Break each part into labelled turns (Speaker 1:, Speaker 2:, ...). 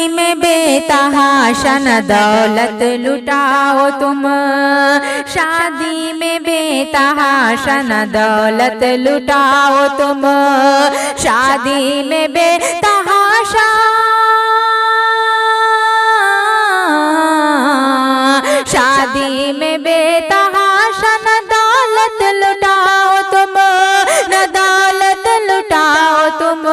Speaker 1: में बेतहाशा न दौलत लुटाओ तुम, शादी में बेतहाशा न दौलत लुटाओ तुम, शादी में बेतहाशा शादी में बेतहाशा न दौलत लुटाओ तुम, न दौलत लुटाओ तुम।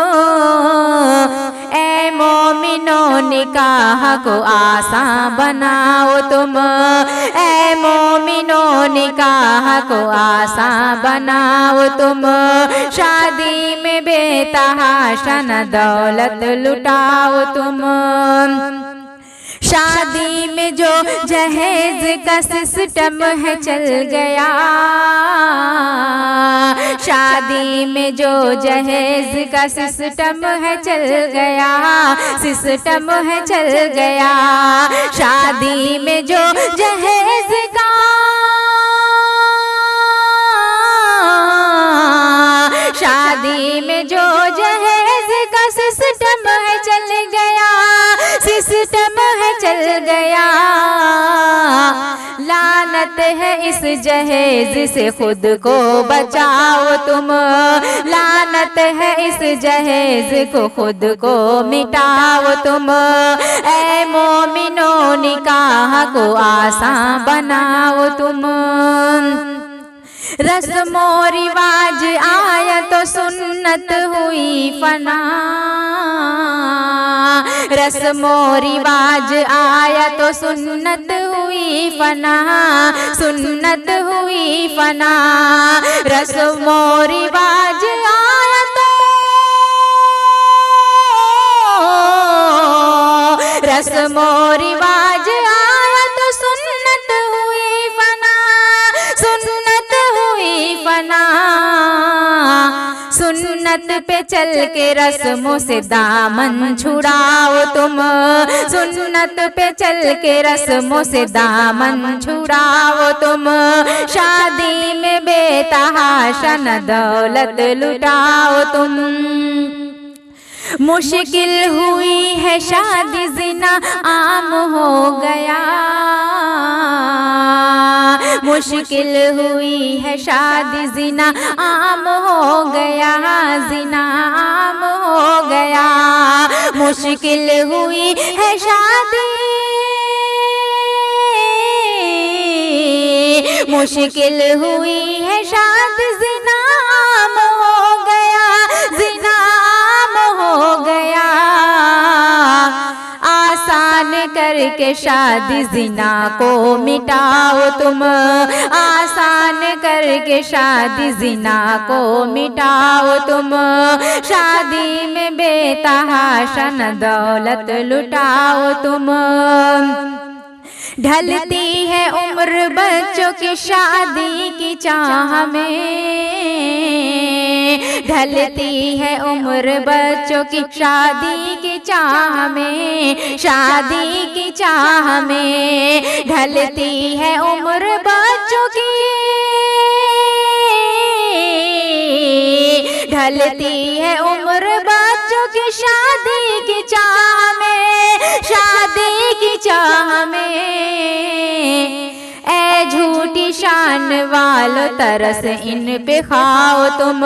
Speaker 1: ए मोमिनो निकाह को आसान बनाओ तुम, ए मोमिनो निकाह को आसान बनाओ तुम, शादी में बेतहाशा न दौलत लुटाओ तुम। शादी में जो जहेज का सिस्टम है चल गया, शादी में जो जहेज का सिस्टम है चल गया, सिस्टम है चल गया, शादी में जो जहेज का शादी में जो जहेज का सिस्टम है चल गया, सिस्टम है चल गया। लानत है इस जहेज से खुद को बचाओ तुम, लानत है इस जहेज को खुद को मिटाओ तुम। ए मोमिनो निकाह को आसान बनाओ तुम। रस्मो रिवाज आया तो सुन्नत हुई फना, रस्मो रिवाज आया तो सुन्नत हुई फना, सुन्नत हुई फना। रस्मो रिवाज आया तो रस्मो रिवाज आया तो सुन्नत हुई फना, सुन्नत हुई फना। सुन्नत पे चल के रस्मों से दामन छुड़ाओ तुम, सुन्नत पे चल के रस्मों से दामन छुड़ाओ तुम, शादी में बेतहाशा न दौलत लुटाओ तुम। मुश्किल हुई है शादी जिना आम हो गया, मुश्किल हुई है शादी जिना आम हो गया, जिना आम हो गया। मुश्किल हुई है शादी, मुश्किल हुई है शादी जिना आम हो गया, जिना आम हो गया। आसान करके शादी जिना को मिटाओ तुम, आसान करके शादी जिना को मिटाओ तुम, शादी में बेतहाशा न दौलत लुटाओ तुम। ढलती है उम्र बच्चों की शादी की चाह में, ढलती है उम्र बच्चों की शादी की चाह में, शादी की चाह में। ढलती है उम्र बच्चों की, ढलती है उम्र बच्चों की शादी की चाह में, शादी की चाह में। ए झूठी शान वालों तरस इन पे खाओ तुम,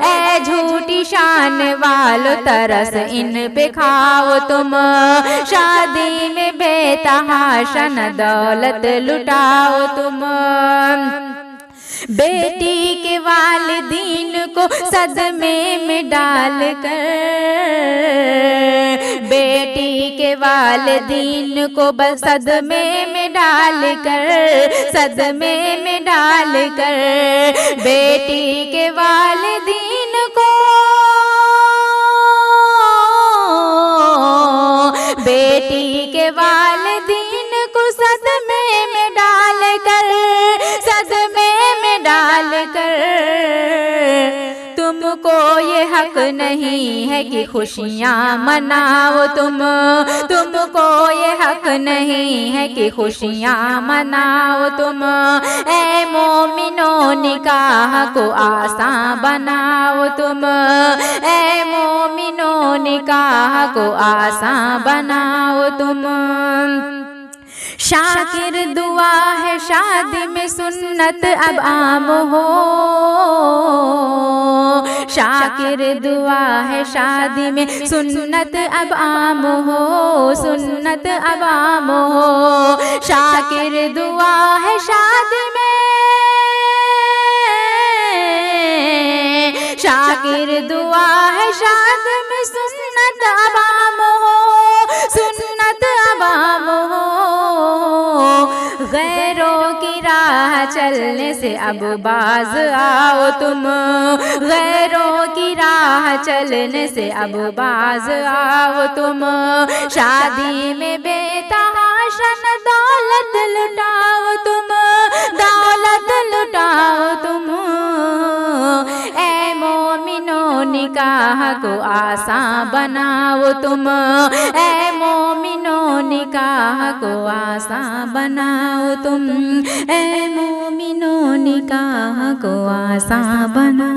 Speaker 1: ए झूठी शान वालों तरस इन पे खाओ तुम, शादी में बेतहाशा न दौलत लुटाओ तुम। बेटी के वालिदीन को सदमे में डालकर, बेटी के वालिदीन को बस सदमे में डालकर, सदमे में डालकर। बेटी के वालिदीन को, बेटी के वालिदीन को सदमे में डालकर, सदमे में डालकर। तुमको ये हक हक नहीं है कि खुशियाँ मनाओ तुमको ये हक नहीं है कि खुशियाँ मनाओ तुम। ऐ मोमिनों निकाह को आसान बनाओ तुम, ऐ मोमिनों निकाह को आसान बनाओ तुम। शाकिर दुआ है शादी में सुन्नत अब आम हो, शाकिर दुआ है शादी में सुन्नत अब आम हो, सुन्नत अब आम हो। शाकिर दुआ है शादी में, शाकिर दुआ है शादी में सुन्नत अब आम हो, सुन्नत अब आम हो। गैरों की राह चलने से अब बाज आओ तुम, गैरों की राह चलने से अब बाज आओ तुम। शादी में बेतहाशन दौलत लुटाओ तुम, दौलत लुटाओ तुम। ऐ मोमिनों निकाह को आसान बनाओ तुम, ऐ मोमिनों निकाह को आसान बनाओ तुम, ऐ मोमिनों निकाह को आसान बनाओ।